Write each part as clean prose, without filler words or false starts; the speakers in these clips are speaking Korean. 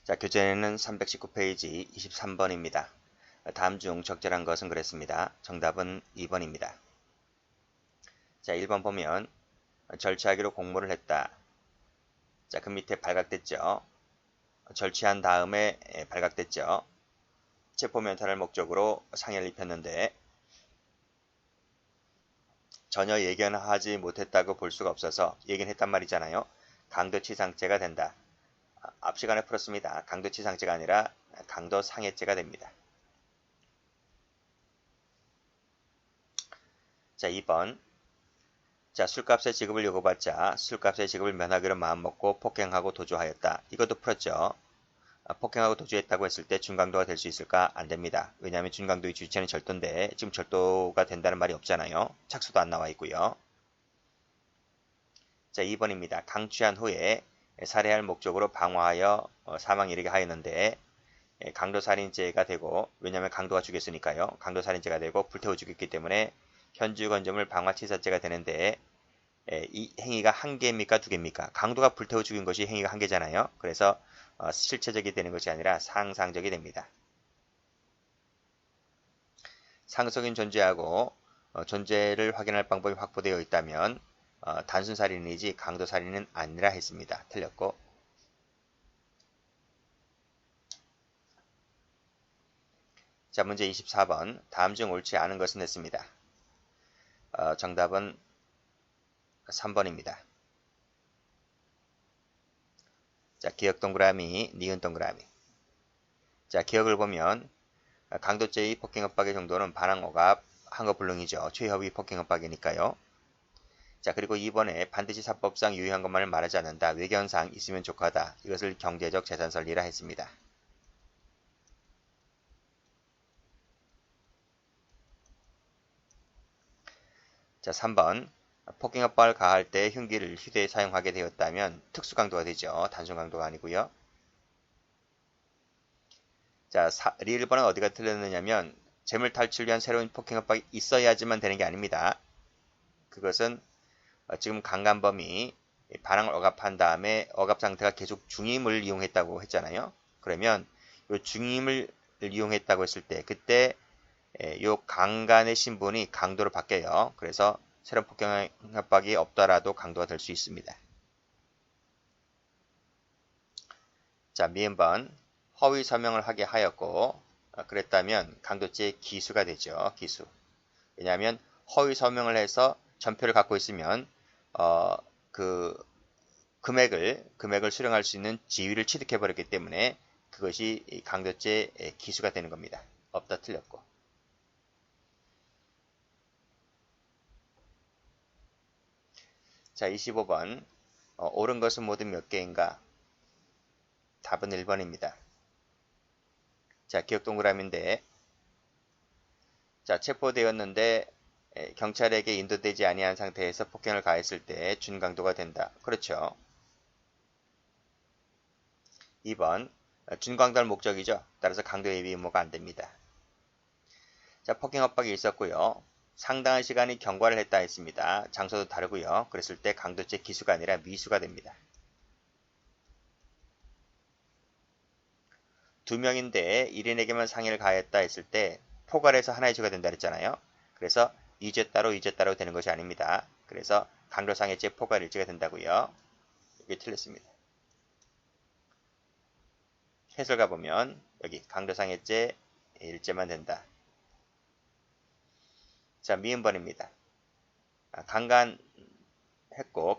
자, 교재는 319페이지 23번입니다. 다음 중 적절한 것은 그랬습니다. 정답은 2번입니다. 자, 1번 보면 절취하기로 공모를 했다. 자, 그 밑에 발각됐죠. 절취한 다음에 발각됐죠. 체포 면탈을 목적으로 상해를 입혔는데 전혀 예견하지 못했다고 볼 수가 없어서 예견했단 말이잖아요. 강도치상죄가 된다. 앞 시간에 풀었습니다. 강도치상죄가 아니라 강도상해죄가 됩니다. 자, 2번. 자, 술값의 지급을 요구받자 술값의 지급을 면하기로 마음먹고 폭행하고 도주하였다. 이것도 풀었죠. 폭행하고 도주했다고 했을 때 준강도가 될 수 있을까? 안 됩니다. 왜냐하면 준강도의 주체는 절도인데 지금 절도가 된다는 말이 없잖아요. 착수도 안 나와 있고요. 자, 2번입니다. 강취한 후에 살해할 목적으로 방화하여 사망 이르게 하였는데 강도살인죄가 되고, 왜냐하면 강도가 죽였으니까요. 강도살인죄가 되고 불태워 죽였기 때문에 현주건조물 방화치사죄가 되는데 이 행위가 한 개입니까? 두 개입니까? 강도가 불태워 죽인 것이 행위가 한 개잖아요. 그래서 실체적이 되는 것이 아니라 상상적이 됩니다. 상속인 존재하고 존재를 확인할 방법이 확보되어 있다면 단순살인이지 강도살인은 아니라 했습니다. 틀렸고. 자, 문제 24번. 다음 중 옳지 않은 것은 했습니다. 정답은 3번입니다. 자, 기억 동그라미, 니은 동그라미. 자, 기억을 보면 강도죄의 폭행협박의 정도는 반항억압, 항거불능이죠. 최협의 폭행협박이니까요. 자, 그리고 2번에 반드시 사법상 유효한 것만을 말하지 않는다. 외견상 있으면 족하다. 이것을 경제적 재산설리라 했습니다. 자, 3번. 폭행협박을 가할 때 흉기를 휴대에 사용하게 되었다면 특수강도가 되죠. 단순강도가 아니고요. 자, 1번은 어디가 틀렸느냐면 재물 탈출을 위한 새로운 폭행협박이 있어야지만 되는 게 아닙니다. 그것은 지금 강간범이 반항을 억압한 다음에 억압 상태가 계속 중임을 이용했다고 했잖아요. 그러면 이 중임을 이용했다고 했을 때 그때 이 강간의 신분이 강도로 바뀌어요. 그래서 새로운 폭행협박이 없더라도 강도가 될 수 있습니다. 자, 미음번 허위 서명을 하게 하였고 그랬다면 강도죄의 기수가 되죠. 기수. 왜냐하면 허위 서명을 해서 전표를 갖고 있으면 그 금액을 수령할 수 있는 지위를 취득해 버렸기 때문에 그것이 강도죄의 기수가 되는 겁니다. 없다 틀렸고. 자, 25번. 옳은 것은 모두 몇 개인가? 답은 1번입니다. 자, 기억 동그라미인데 자, 체포되었는데 경찰에게 인도되지 아니한 상태에서 폭행을 가했을 때 준강도가 된다. 그렇죠. 2번. 준강도할 목적이죠. 따라서 강도 예비 의무가 안 됩니다. 자, 폭행 협박이 있었고요. 상당한 시간이 경과를 했다 했습니다. 장소도 다르고요. 그랬을 때 강도죄 기수가 아니라 미수가 됩니다. 2명인데 1인에게만 상해를 가했다 했을 때 포괄해서 하나의 죄가 된다 했잖아요. 그래서 이죄 따로 되는 것이 아닙니다. 그래서 강도상해죄 포괄 일죄가 된다고요. 이게 틀렸습니다. 해설 가보면 여기 강도상해죄 일죄만 된다. 자, 미음번입니다. 강간했고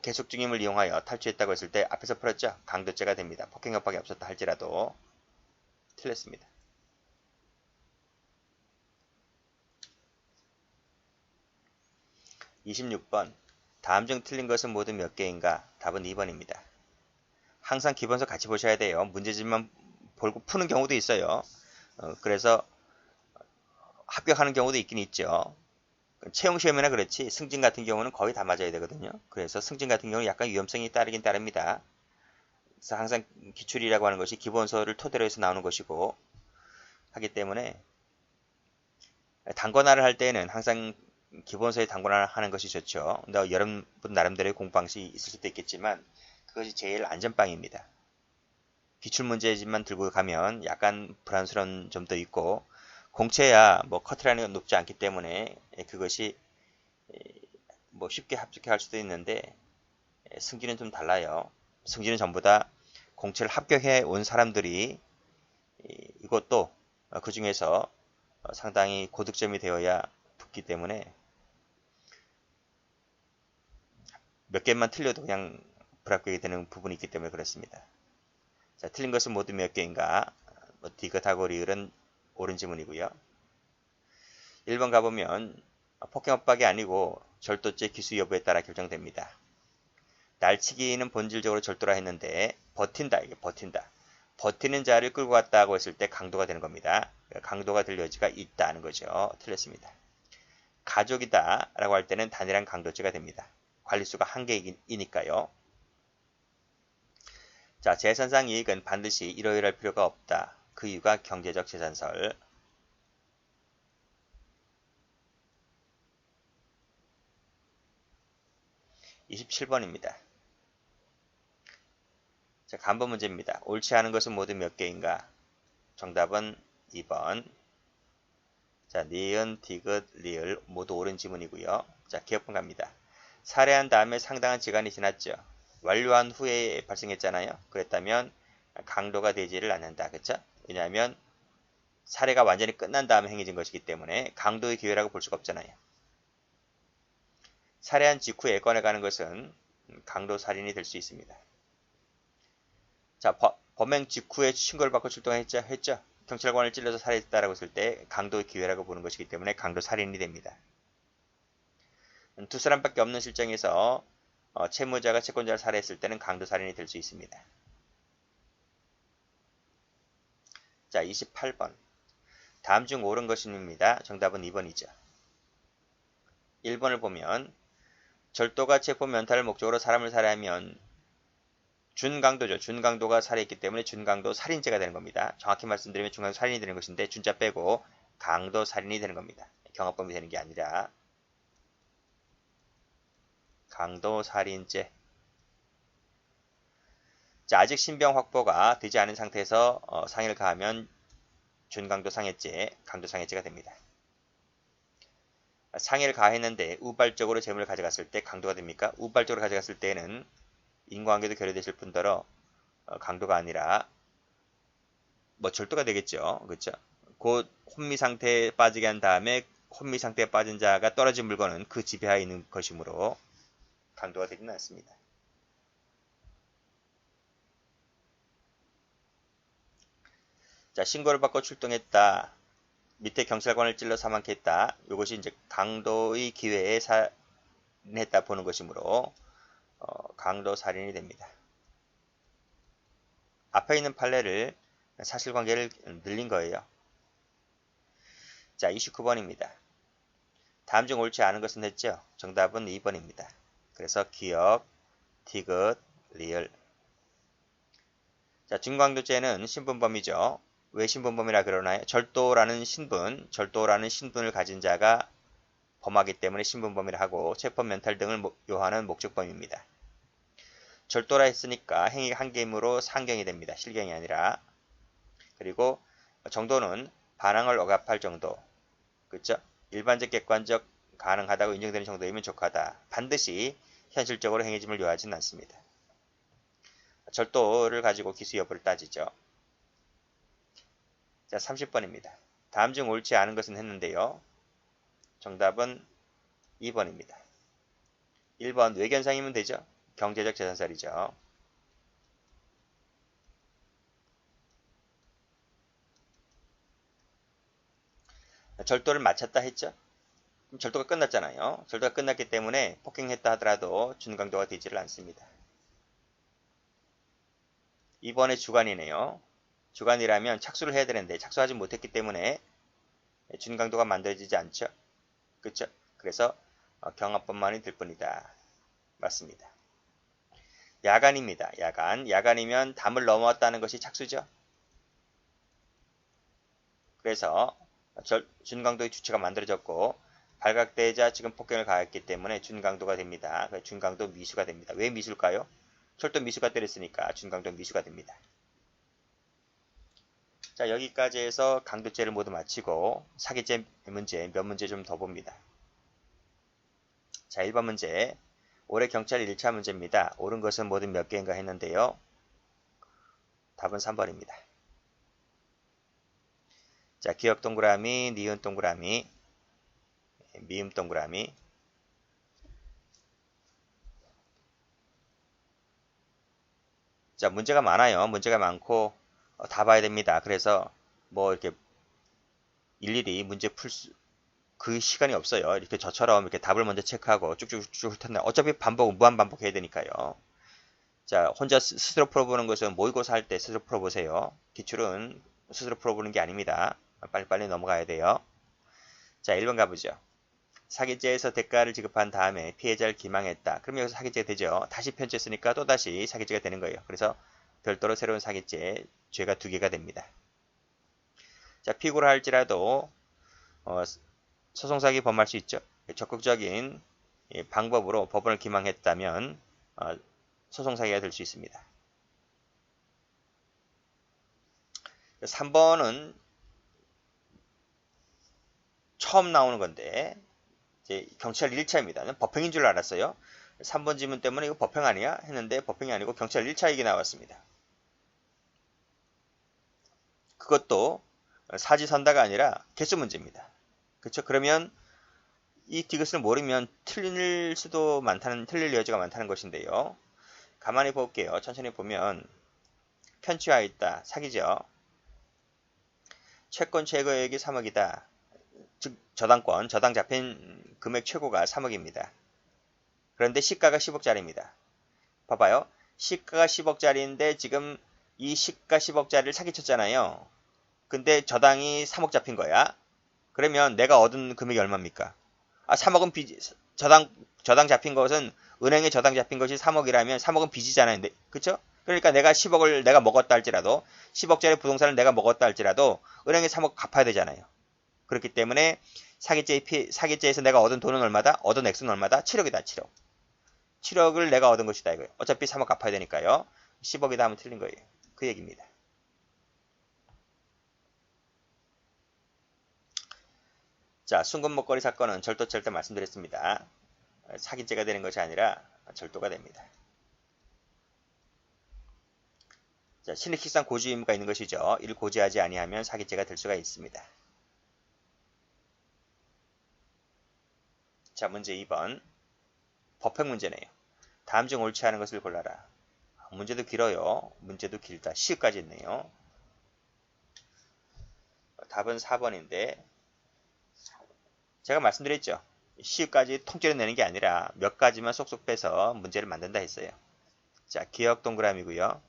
계속 중임을 이용하여 탈취했다고 했을 때 앞에서 풀었죠. 강도죄가 됩니다. 폭행협박이 없었다 할지라도. 틀렸습니다. (26번) 다음 중 틀린 것은 모두 몇 개인가? 답은 2번입니다. 항상 기본서 같이 보셔야 돼요. 문제집만 보고 푸는 경우도 있어요. 그래서 합격하는 경우도 있긴 있죠. 채용시험이나 그렇지 승진 같은 경우는 거의 다 맞아야 되거든요. 그래서 승진 같은 경우는 약간 위험성이 따르긴 따릅니다. 그래서 항상 기출이라고 하는 것이 기본서를 토대로 해서 나오는 것이고 하기 때문에 단권화를 할 때는 항상 기본서에 단권화를 하는 것이 좋죠. 근데 여러분 나름대로의 공부 방식이 있을 수도 있겠지만 그것이 제일 안전빵입니다. 기출문제지만 들고 가면 약간 불안스러운 점도 있고, 공채야 뭐 커트라인이 높지 않기 때문에 그것이 뭐 쉽게 합격할 수도 있는데, 승진은 좀 달라요. 승진은 전부 다 공채를 합격해 온 사람들이 이것도 그 중에서 상당히 고득점이 되어야 붙기 때문에 몇 개만 틀려도 그냥 불합격이 되는 부분이 있기 때문에 그렇습니다. 자, 틀린 것은 모두 몇 개인가? 뭐 디귿하고 리을은 옳은 지문이고요. 1번 가보면 폭행 협박이 아니고 절도죄 기수 여부에 따라 결정됩니다. 날치기는 본질적으로 절도라 했는데 버틴다, 이게 버틴다. 버티는 자를 끌고 갔다고 했을 때 강도가 되는 겁니다. 강도가 될 여지가 있다는 거죠. 틀렸습니다. 가족이다 라고 할 때는 단일한 강도죄가 됩니다. 관리수가 한개이니까요. 자, 재산상 이익은 반드시 이러이러할 필요가 없다. 그 이유가 경제적 재산설. 27번입니다. 자, 간번 문제입니다. 옳지 않은 것은 모두 몇 개인가? 정답은 2번. 자, 니은, 디귿, 리을 모두 옳은 지문이고요. 자, 기억분 갑니다. 살해한 다음에 상당한 기간이 지났죠. 완료한 후에 발생했잖아요. 그랬다면 강도가 되지를 않는다. 그쵸? 왜냐하면 살해가 완전히 끝난 다음에 행해진 것이기 때문에 강도의 기회라고 볼 수가 없잖아요. 살해한 직후에 꺼내가는 것은 강도 살인이 될 수 있습니다. 자, 범행 직후에 신고를 받고 출동했죠. 경찰관을 찔러서 살해했다라고 했을 때 강도의 기회라고 보는 것이기 때문에 강도 살인이 됩니다. 두 사람밖에 없는 실정에서 채무자가 채권자를 살해했을 때는 강도 살인이 될 수 있습니다. 자, 28번. 다음 중 옳은 것입니다. 정답은 2번이죠. 1번을 보면 절도가 체포 면탈을 목적으로 사람을 살해하면 준강도죠. 준강도가 살해했기 때문에 준강도 살인죄가 되는 겁니다. 정확히 말씀드리면 준강도 살인이 되는 것인데 준자 빼고 강도 살인이 되는 겁니다. 경합범이 되는 게 아니라 강도 살인죄. 자, 아직 신병 확보가 되지 않은 상태에서 상해를 가하면 준강도 상해죄, 강도 상해죄가 됩니다. 상해를 가했는데 우발적으로 재물을 가져갔을 때 강도가 됩니까? 우발적으로 가져갔을 때는 인과관계도 결여되실 뿐더러 강도가 아니라 뭐 절도가 되겠죠. 그렇죠? 곧 혼미 상태에 빠지게 한 다음에 혼미 상태에 빠진 자가 떨어진 물건은 그 지배하에 있는 것이므로 강도가 되지는 않습니다. 자, 신고를 받고 출동했다. 밑에 경찰관을 찔러 사망케 했다. 이것이 이제 강도의 기회에 살인했다 보는 것이므로 강도 살인이 됩니다. 앞에 있는 판례를 사실관계를 늘린 거예요. 자, 29번입니다. 다음 중 옳지 않은 것은 했죠? 정답은 2번입니다. 그래서 기억, 디귿, 리을. 자, 준강도죄는 신분범이죠. 왜 신분범이라 그러나요? 절도라는 신분을 가진 자가 범하기 때문에 신분범이라 하고 체포면탈 등을 요하는 목적범입니다. 절도라 했으니까 행위가 한 개이므로 상경이 됩니다. 실경이 아니라. 그리고 정도는 반항을 억압할 정도. 그렇죠? 일반적 객관적 가능하다고 인정되는 정도이면 족하다. 반드시 현실적으로 행해짐을 요하지는 않습니다. 절도를 가지고 기수 여부를 따지죠. 자, 30번입니다. 다음 중 옳지 않은 것은 했는데요. 정답은 2번입니다. 1번 외견상이면 되죠. 경제적 재산살이죠. 절도를 마쳤다 했죠. 그럼 절도가 끝났잖아요. 절도가 끝났기 때문에 폭행했다 하더라도 준강도가 되지를 않습니다. 2번의 주관이네요. 주관이라면 착수를 해야 되는데 착수하지 못했기 때문에 준강도가 만들어지지 않죠. 그렇죠? 그래서 경합범만이 될 뿐이다. 맞습니다. 야간입니다. 야간이면 담을 넘었다는 것이 착수죠. 그래서 준강도의 주체가 만들어졌고 발각되자 지금 폭행을 가했기 때문에 준강도가 됩니다. 준강도 미수가 됩니다. 왜 미수일까요? 철도 미수가 때렸으니까 준강도 미수가 됩니다. 자, 여기까지 해서 강도죄를 모두 마치고 사기죄 문제 몇 문제 좀 더 봅니다. 자, 1번 문제. 올해 경찰 1차 문제입니다. 옳은 것은 모두 몇 개인가 했는데요. 답은 3번입니다. 자, 기억 동그라미, 니은 동그라미, 미음 동그라미. 자, 문제가 많아요. 문제가 많고 다 봐야 됩니다. 그래서 뭐 이렇게 일일이 문제 그 시간이 없어요. 이렇게 저처럼 이렇게 답을 먼저 체크하고 쭉쭉쭉 훑어내. 어차피 무한 반복해야 되니까요. 자, 혼자 스스로 풀어보는 것은 모의고사 할 때 스스로 풀어보세요. 기출은 스스로 풀어보는 게 아닙니다. 빨리빨리 넘어가야 돼요. 자, 1번 가보죠. 사기죄에서 대가를 지급한 다음에 피해자를 기망했다. 그럼 여기서 사기죄가 되죠. 다시 편취했으니까 또다시 사기죄가 되는 거예요. 그래서 별도로 새로운 사기죄, 죄가 2개가 됩니다. 자, 피고를 할지라도 소송사기 범할 수 있죠. 적극적인 방법으로 법원을 기망했다면 소송사기가 될 수 있습니다. 3번은 처음 나오는 건데 이제 경찰 1차입니다. 법행인 줄 알았어요. 3번 지문 때문에 이거 법행 아니야? 했는데 법행이 아니고 경찰 1차 얘기 나왔습니다. 그것도 사지선다가 아니라 개수 문제입니다. 그렇죠? 그러면 이 디귿을 모르면 틀릴 여지가 많다는 것인데요. 가만히 볼게요. 천천히 보면 편취하였다. 사기죠. 채권 최고액이 3억이다. 즉 저당권, 저당 잡힌 금액 최고가 3억입니다. 그런데 시가가 10억짜리입니다. 봐봐요. 시가가 10억짜리인데 지금 이 시가 10억짜리를 사기쳤잖아요. 근데 저당이 3억 잡힌 거야. 그러면 내가 얻은 금액이 얼마입니까? 3억은 저당 잡힌 것은 은행에 저당 잡힌 것이 3억이라면 3억은 빚이잖아요. 그쵸? 그러니까 내가 10억을 내가 먹었다 할지라도 10억짜리 부동산을 내가 먹었다 할지라도 은행에 3억 갚아야 되잖아요. 그렇기 때문에 사기죄에서 내가 얻은 돈은 얼마다? 얻은 액수는 얼마다? 7억이다. 7억. 7억을 내가 얻은 것이다 이거예요. 어차피 3억 갚아야 되니까요. 10억이다 하면 틀린 거예요. 그 얘기입니다. 자, 순금 목걸이 사건은 절도죄일 때 말씀드렸습니다. 사기죄가 되는 것이 아니라 절도가 됩니다. 자, 신익식상 고지 의무가 있는 것이죠. 이를 고지하지 아니하면 사기죄가 될 수가 있습니다. 자, 문제 2번. 법행 문제네요. 다음 중 옳지 않은 것을 골라라. 문제도 길어요. 문제도 길다. 시까지 있네요. 답은 4번인데 제가 말씀드렸죠. 시까지 통째로 내는 게 아니라 몇 가지만 쏙쏙 빼서 문제를 만든다 했어요. 자, 기억 동그라미고요.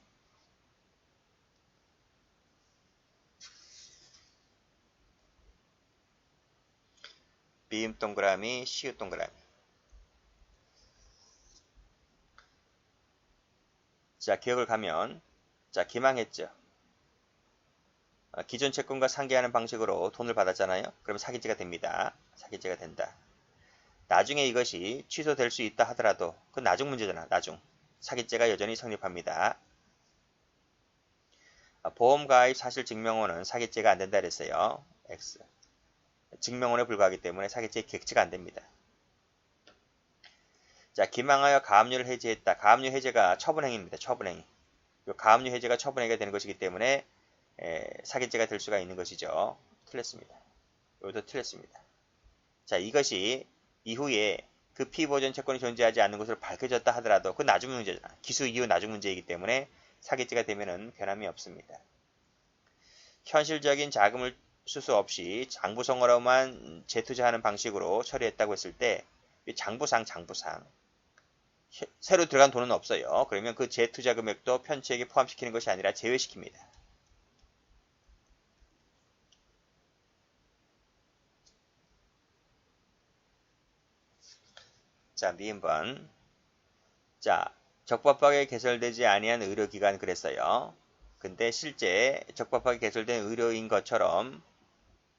미음 동그라미, 시읒 동그라미. 자, 기억을 가면 자, 기망했죠. 기존 채권과 상계하는 방식으로 돈을 받았잖아요. 그러면 사기죄가 됩니다. 사기죄가 된다. 나중에 이것이 취소될 수 있다 하더라도 그 나중 문제잖아. 나중. 사기죄가 여전히 성립합니다. 보험가입 사실 증명원은 사기죄가 안 된다 그랬어요. X. 증명원에 불과하기 때문에 사기죄 객체가 안 됩니다. 자, 기망하여 가압류를 해제했다. 가압류 해제가 처분행위입니다. 처분행위. 가압류 해제가 처분행위가 되는 것이기 때문에 사기죄가 될 수가 있는 것이죠. 틀렸습니다. 이것도 틀렸습니다. 자, 이것이 이후에 그 피보전 채권이 존재하지 않는 것으로 밝혀졌다 하더라도 그 나중 문제잖아. 기수 이후 나중 문제이기 때문에 사기죄가 되면은 변함이 없습니다. 현실적인 자금을 수수 없이 장부성어로만 재투자하는 방식으로 처리했다고 했을 때 장부상 새로 들어간 돈은 없어요. 그러면 그 재투자 금액도 편취액에 포함시키는 것이 아니라 제외시킵니다. 자, 미음번. 자, 적법하게 개설되지 아니한 의료기관 그랬어요. 근데 실제 적법하게 개설된 의료인 것처럼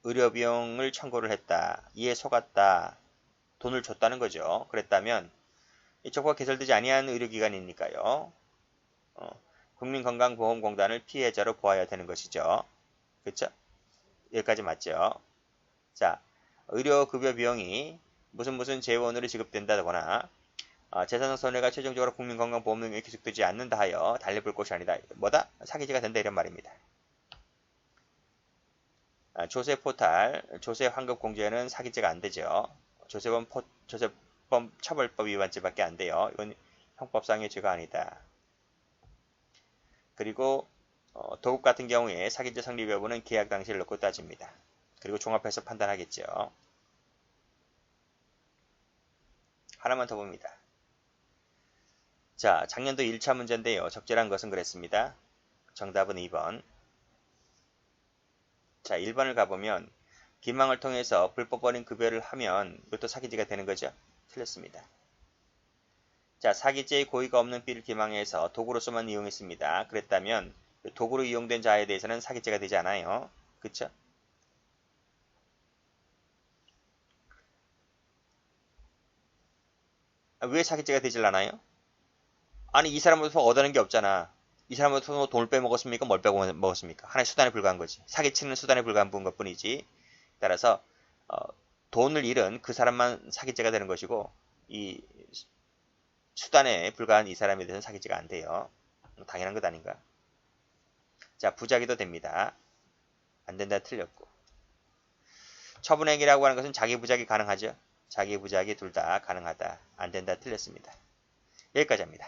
의료비용을 청구를 했다. 이에 속았다. 돈을 줬다는 거죠. 그랬다면 적법하게 개설되지 아니한 의료기관이니까요. 국민건강보험공단을 피해자로 보아야 되는 것이죠. 그쵸? 여기까지 맞죠? 자, 의료급여 비용이 무슨 재원으로 지급된다거나 재산상 손해가 최종적으로 국민건강보험등에 기속되지 않는다 하여 달래볼 것이 아니다. 뭐다? 사기죄가 된다 이런 말입니다. 조세포탈, 조세환급공제는 사기죄가 안 되죠. 조세범 처벌법 위반죄밖에 안 돼요. 이건 형법상의 죄가 아니다. 그리고 도급 같은 경우에 사기죄 성립 여부는 계약 당시를 놓고 따집니다. 그리고 종합해서 판단하겠죠. 하나만 더 봅니다. 자, 작년도 1차 문제인데요. 적절한 것은 그랬습니다. 정답은 2번. 자, 1번을 가보면 기망을 통해서 불법 어린 급여를 하면 이것도 사기죄가 되는 거죠. 틀렸습니다. 자, 사기죄의 고의가 없는 B를 기망해서 도구로서만 이용했습니다. 그랬다면 도구로 이용된 자에 대해서는 사기죄가 되지 않아요. 그쵸? 왜 사기죄가 되질 않아요? 아니, 이 사람으로서 얻어낸 게 없잖아. 이 사람으로서 돈을 빼먹었습니까? 뭘 빼먹었습니까? 하나의 수단에 불과한 거지. 사기치는 수단에 불과한 것뿐이지. 따라서 돈을 잃은 그 사람만 사기죄가 되는 것이고 이 수단에 불과한 이 사람에 대해서는 사기죄가 안 돼요. 당연한 것 아닌가? 자, 부작위도 됩니다. 안 된다 틀렸고. 처분행위라고 하는 것은 자기 부작위 가능하죠? 자기 부작위 둘 다 가능하다. 안 된다 틀렸습니다. 여기까지 합니다.